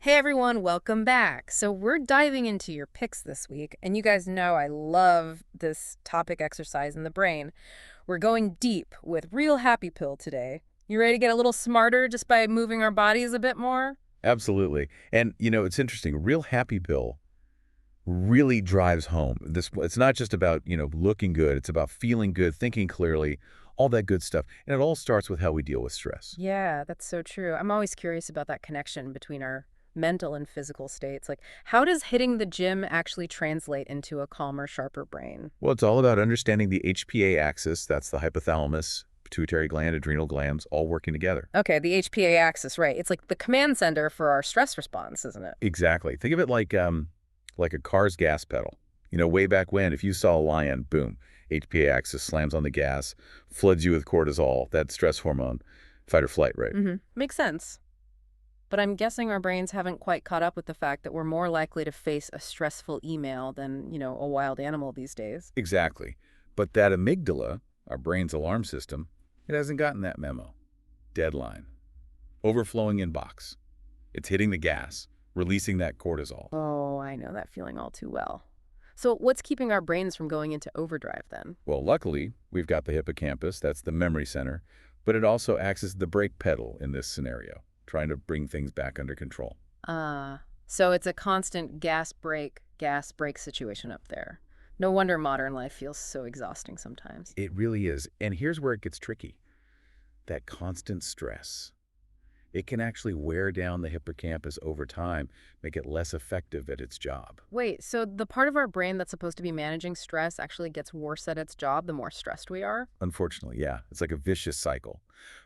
Hey everyone, welcome back. So we're diving into your picks this week, and you guys know I love this topic exercise in the brain. We're going deep with Real Happy Pill today. You ready to get a little smarter just by moving our bodies a bit more? Absolutely. And, it's interesting. Real happy pill really drives home this. It's not just about, looking good. It's about feeling good, thinking clearly, all that good stuff. And it all starts with how we deal with stress. Yeah, that's so true. I'm always curious about that connection between our mental and physical states. Like, how does hitting the gym actually translate into a calmer, sharper brain? Well, it's all about understanding the HPA axis. That's the hypothalamus, pituitary gland, adrenal glands, all working together. Okay, the HPA axis, right. It's like the command center for our stress response, isn't it? Exactly. Think of it like a car's gas pedal. Way back when, if you saw a lion, boom, HPA axis slams on the gas, floods you with cortisol, that stress hormone, fight or flight, right? Makes sense. But I'm guessing our brains haven't quite caught up with the fact that we're more likely to face a stressful email than, a wild animal these days. Exactly. But that amygdala, our brain's alarm system, it hasn't gotten that memo. Deadline. Overflowing inbox. It's hitting the gas, releasing that cortisol. Oh, I know that feeling all too well. So what's keeping our brains from going into overdrive then? Well, luckily, we've got the hippocampus, that's the memory center, but it also acts as the brake pedal in this scenario, trying to bring things back under control. So it's a constant gas brake situation up there. No wonder modern life feels so exhausting sometimes. It really is. And here's where it gets tricky. That constant stress. It can actually wear down the hippocampus over time, make it less effective at its job. Wait, so the part of our brain that's supposed to be managing stress actually gets worse at its job the more stressed we are? Unfortunately, yeah, it's like a vicious cycle.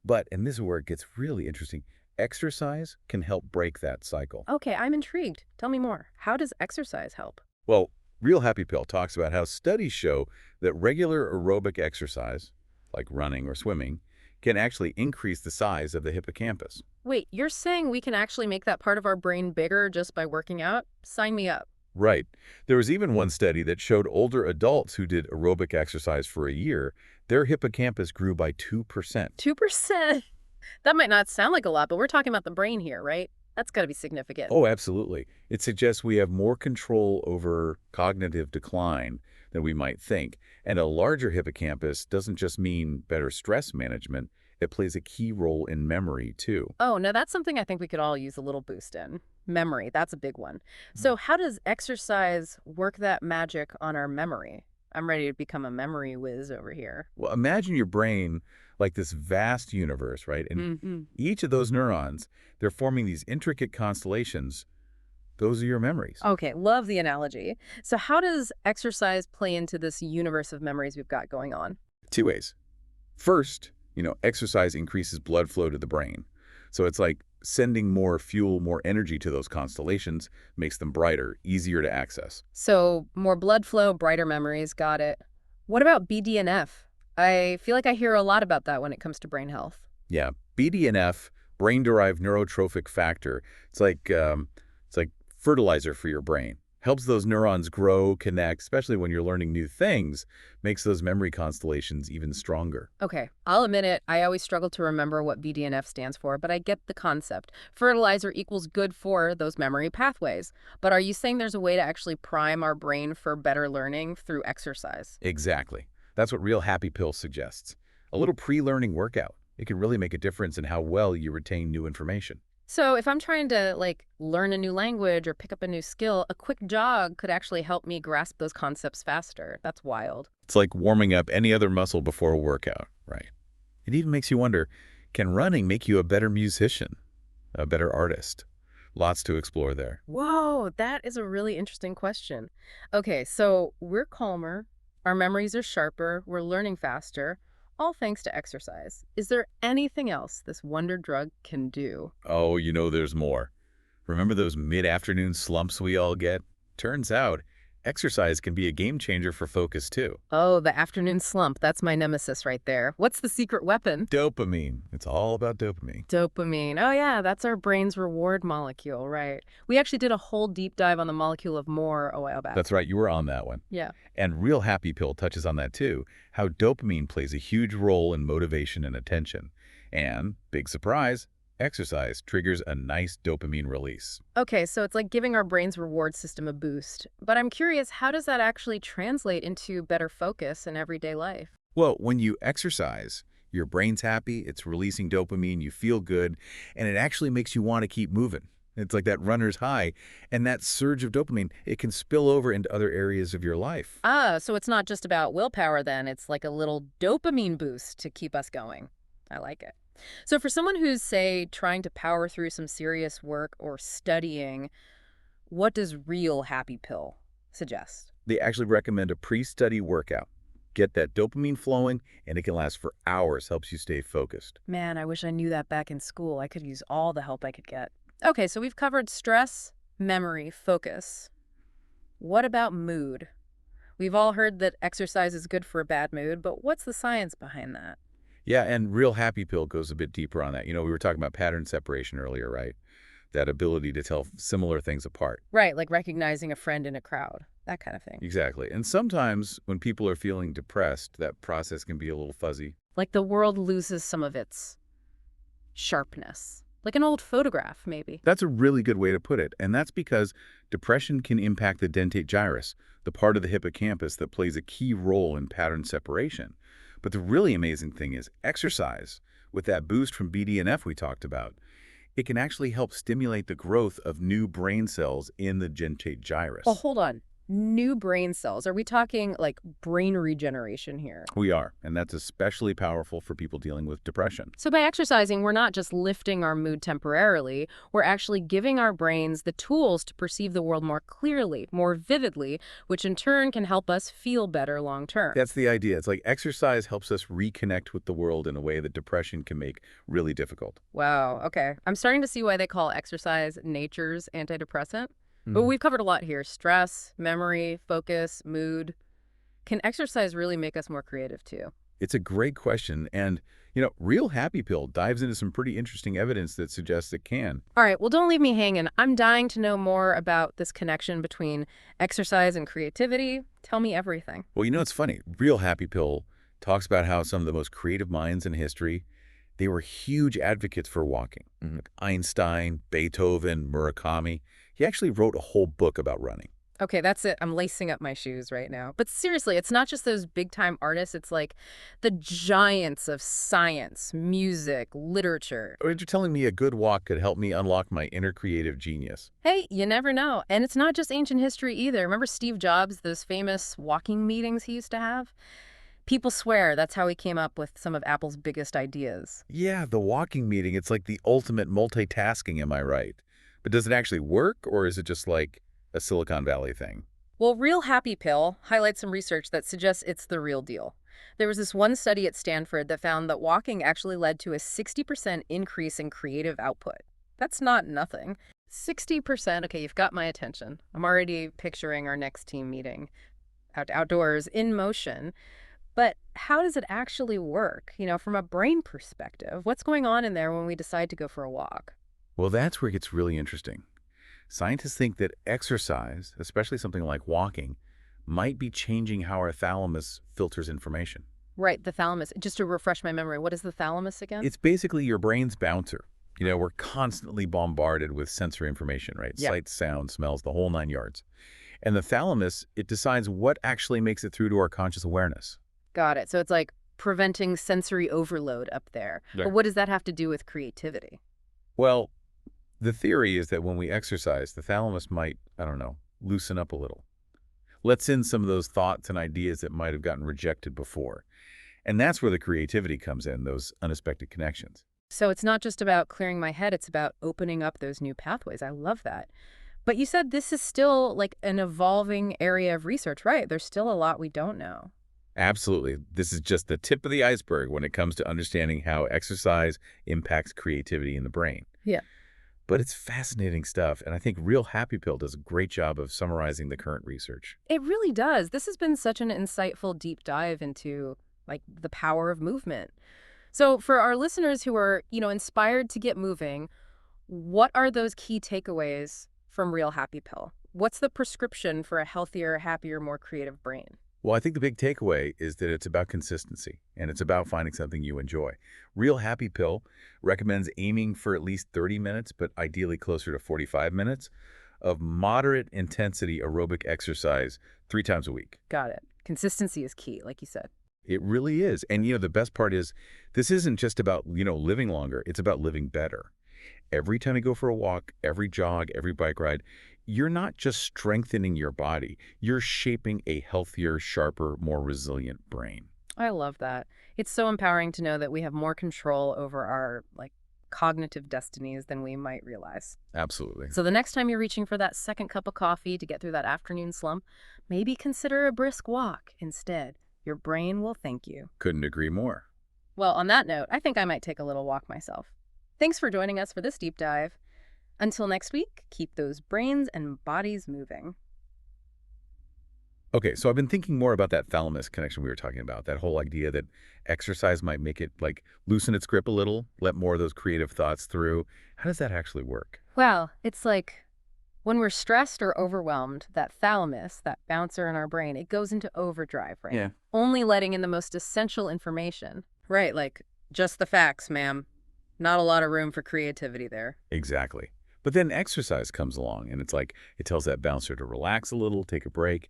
But, and this is where it gets really interesting, exercise can help break that cycle. Okay, I'm intrigued. Tell me more. How does exercise help? Well, Real Happy Pill talks about how studies show that regular aerobic exercise, like running or swimming, can actually increase the size of the hippocampus. Wait, you're saying we can actually make that part of our brain bigger just by working out? Sign me up. Right. There was even one study that showed older adults who did aerobic exercise for a year, their hippocampus grew by 2%. 2%? That might not sound like a lot, but we're talking about the brain here, right? That's got to be significant. Oh, absolutely. It suggests we have more control over cognitive decline than we might think. And a larger hippocampus doesn't just mean better stress management, it plays a key role in memory, too. Oh, no, that's something I think we could all use a little boost in. Memory, that's a big one. So how does exercise work that magic on our memory? I'm ready to become a memory whiz over here. Well, imagine your brain like this vast universe, right? And Mm-hmm. each of those neurons, they're forming these intricate constellations. Those are your memories. Okay, love the analogy. So how does exercise play into this universe of memories we've got going on? Two ways. First, exercise increases blood flow to the brain. So it's like sending more fuel, more energy to those constellations, makes them brighter, easier to access. So more blood flow, brighter memories, got it. What about BDNF? I feel like I hear a lot about that when it comes to brain health. Yeah, BDNF, brain-derived neurotrophic factor, it's like fertilizer for your brain. Helps those neurons grow, connect, especially when you're learning new things, makes those memory constellations even stronger. Okay, I'll admit it, I always struggle to remember what BDNF stands for, but I get the concept. Fertilizer equals good for those memory pathways. But are you saying there's a way to actually prime our brain for better learning through exercise? Exactly. That's what Real Happy Pill suggests. A little pre-learning workout. It can really make a difference in how well you retain new information. So if I'm trying to, like, learn a new language or pick up a new skill, a quick jog could actually help me grasp those concepts faster. That's wild. It's like warming up any other muscle before a workout, right? It even makes you wonder, can running make you a better musician, a better artist? Lots to explore there. Whoa, that is a really interesting question. Okay, so we're calmer, our memories are sharper, we're learning faster, all thanks to exercise. Is there anything else this wonder drug can do? Oh, there's more. Remember those mid-afternoon slumps we all get? Turns out, exercise can be a game changer for focus too. Oh, the afternoon slump. That's my nemesis right there. What's the secret weapon? Dopamine. It's all about dopamine. Dopamine. Oh, yeah, that's our brain's reward molecule, right? We actually did a whole deep dive on the molecule of more a while back. That's right, you were on that one. Yeah. And Real Happy Pill touches on that too, how dopamine plays a huge role in motivation and attention. And, big surprise, Exercise triggers a nice dopamine release. Okay, so it's like giving our brain's reward system a boost. But I'm curious, how does that actually translate into better focus in everyday life? Well, when you exercise, your brain's happy, it's releasing dopamine, you feel good, and it actually makes you want to keep moving. It's like that runner's high, and that surge of dopamine, it can spill over into other areas of your life. Ah, so it's not just about willpower then. It's like a little dopamine boost to keep us going. I like it. So for someone who's, say, trying to power through some serious work or studying, what does real happy pill suggest? They actually recommend a pre-study workout. Get that dopamine flowing, and it can last for hours, helps you stay focused. Man, I wish I knew that back in school. I could use all the help I could get. Okay, so we've covered stress, memory, focus. What about mood? We've all heard that exercise is good for a bad mood, but what's the science behind that? Yeah, and Real Happy Pill goes a bit deeper on that. We were talking about pattern separation earlier, right? That ability to tell similar things apart. Right, like recognizing a friend in a crowd, that kind of thing. Exactly. And sometimes when people are feeling depressed, that process can be a little fuzzy. Like the world loses some of its sharpness. Like an old photograph, maybe. That's a really good way to put it. And that's because depression can impact the dentate gyrus, the part of the hippocampus that plays a key role in pattern separation. But the really amazing thing is exercise, with that boost from BDNF we talked about, it can actually help stimulate the growth of new brain cells in the dentate Well, gyrus. hold on. New brain cells. Are we talking like brain regeneration here? We are, and that's especially powerful for people dealing with depression. So by exercising, we're not just lifting our mood temporarily, we're actually giving our brains the tools to perceive the world more clearly, more vividly, which in turn can help us feel better long term. That's the idea. It's like exercise helps us reconnect with the world in a way that depression can make really difficult. Wow, okay. I'm starting to see why they call exercise nature's antidepressant. But we've covered a lot here: stress, memory, focus, mood. Can exercise really make us more creative too? It's a great question, and, Real Happy Pill dives into some pretty interesting evidence that suggests it can. All right, well, don't leave me hanging. I'm dying to know more about this connection between exercise and creativity. Tell me everything. Well, it's funny. Real Happy Pill talks about how some of the most creative minds in history, they were huge advocates for walking. Like Einstein, Beethoven, Murakami. He actually wrote a whole book about running. Okay, that's it. I'm lacing up my shoes right now. But seriously, it's not just those big-time artists. It's like the giants of science, music, literature. Or you're telling me a good walk could help me unlock my inner creative genius? Hey, you never know. And it's not just ancient history either. Remember Steve Jobs, those famous walking meetings he used to have? People swear that's how he came up with some of Apple's biggest ideas. Yeah, the walking meeting, it's like the ultimate multitasking, am I right? But does it actually work, or is it just like a Silicon Valley thing? Well, Real Happy Pill highlights some research that suggests it's the real deal. There was this one study at Stanford that found that walking actually led to a 60% increase in creative output. That's not nothing. 60%, okay, you've got my attention. I'm already picturing our next team meeting outdoors in motion. But how does it actually work? From a brain perspective, what's going on in there when we decide to go for a walk? Well, that's where it gets really interesting. Scientists think that exercise, especially something like walking, might be changing how our thalamus filters information. Right, the thalamus. Just to refresh my memory, what is the thalamus again? It's basically your brain's bouncer. We're constantly bombarded with sensory information, right? Yeah. Sight, sound, smells, the whole nine yards. And the thalamus, it decides what actually makes it through to our conscious awareness. Got it. So it's like preventing sensory overload up there. Yeah. But what does that have to do with creativity? Well, the theory is that when we exercise, the thalamus might, I don't know, loosen up a little. Lets in some of those thoughts and ideas that might have gotten rejected before. And that's where the creativity comes in, those unexpected connections. So it's not just about clearing my head, it's about opening up those new pathways. I love that. But you said this is still like an evolving area of research, right? There's still a lot we don't know. Absolutely. This is just the tip of the iceberg when it comes to understanding how exercise impacts creativity in the brain. Yeah. But it's fascinating stuff, and I think Real Happy Pill does a great job of summarizing the current research. It really does. This has been such an insightful deep dive into like the power of movement. So for our listeners who are, inspired to get moving, what are those key takeaways from Real Happy Pill? What's the prescription for a healthier, happier, more creative brain? Well, I think the big takeaway is that it's about consistency, and it's about finding something you enjoy. Real Happy Pill recommends aiming for at least 30 minutes, but ideally closer to 45 minutes, of moderate intensity aerobic exercise 3 times a week. Got it. Consistency is key, like you said. It really is. And, the best part is this isn't just about, living longer. It's about living better. Every time you go for a walk, every jog, every bike ride, you're not just strengthening your body, you're shaping a healthier, sharper, more resilient brain. I love that. It's so empowering to know that we have more control over our cognitive destinies than we might realize. Absolutely. So the next time you're reaching for that second cup of coffee to get through that afternoon slump, maybe consider a brisk walk instead. Your brain will thank you. Couldn't agree more. Well, on that note, I think I might take a little walk myself. Thanks for joining us for this deep dive. Until next week, keep those brains and bodies moving. Okay, so I've been thinking more about that thalamus connection we were talking about, that whole idea that exercise might make it loosen its grip a little, let more of those creative thoughts through. How does that actually work? Well, it's like when we're stressed or overwhelmed, that thalamus, that bouncer in our brain, it goes into overdrive, right? Yeah. Only letting in the most essential information. Right, like just the facts, ma'am. Not a lot of room for creativity there. Exactly. But then exercise comes along, and it tells that bouncer to relax a little, take a break.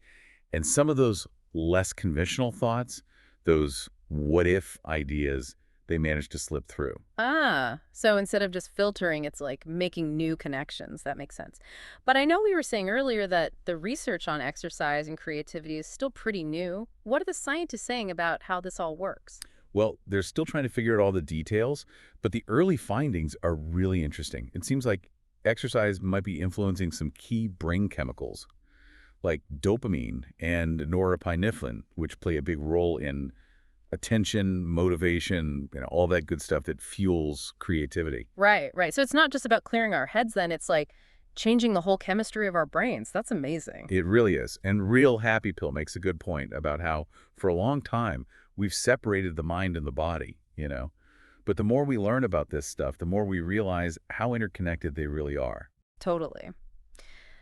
And some of those less conventional thoughts, those what-if ideas, they manage to slip through. Ah, so instead of just filtering, it's like making new connections. That makes sense. But I know we were saying earlier that the research on exercise and creativity is still pretty new. What are the scientists saying about how this all works? Well, they're still trying to figure out all the details, but the early findings are really interesting. It seems like exercise might be influencing some key brain chemicals like dopamine and norepinephrine, which play a big role in attention, motivation, all that good stuff that fuels creativity. Right, right. So it's not just about clearing our heads then, it's like changing the whole chemistry of our brains. That's amazing. It really is. And Real Happy Pill makes a good point about how, for a long time, we've separated the mind and the body. But the more we learn about this stuff, the more we realize how interconnected they really are. Totally.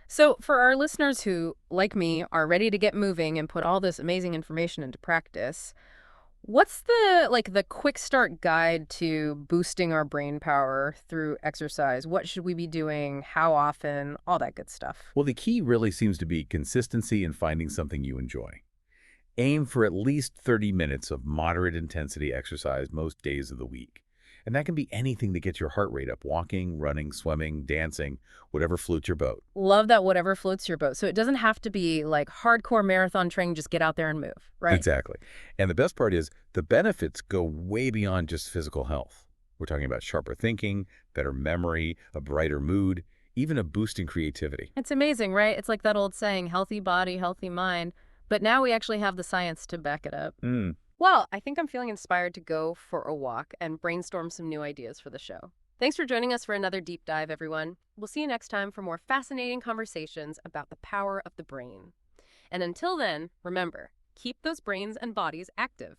So for our listeners who, like me, are ready to get moving and put all this amazing information into practice, what's the quick start guide to boosting our brain power through exercise? What should we be doing? How often? All that good stuff. Well, the key really seems to be consistency and finding something you enjoy. Aim for at least 30 minutes of moderate intensity exercise most days of the week. And that can be anything that gets your heart rate up, walking, running, swimming, dancing, whatever floats your boat. Love that, whatever floats your boat. So it doesn't have to be like hardcore marathon training, just get out there and move, right? Exactly. And the best part is the benefits go way beyond just physical health. We're talking about sharper thinking, better memory, a brighter mood, even a boost in creativity. It's amazing, right? It's like that old saying, healthy body, healthy mind. But now we actually have the science to back it up. Well, I think I'm feeling inspired to go for a walk and brainstorm some new ideas for the show. Thanks for joining us for another deep dive, everyone. We'll see you next time for more fascinating conversations about the power of the brain. And until then, remember, keep those brains and bodies active.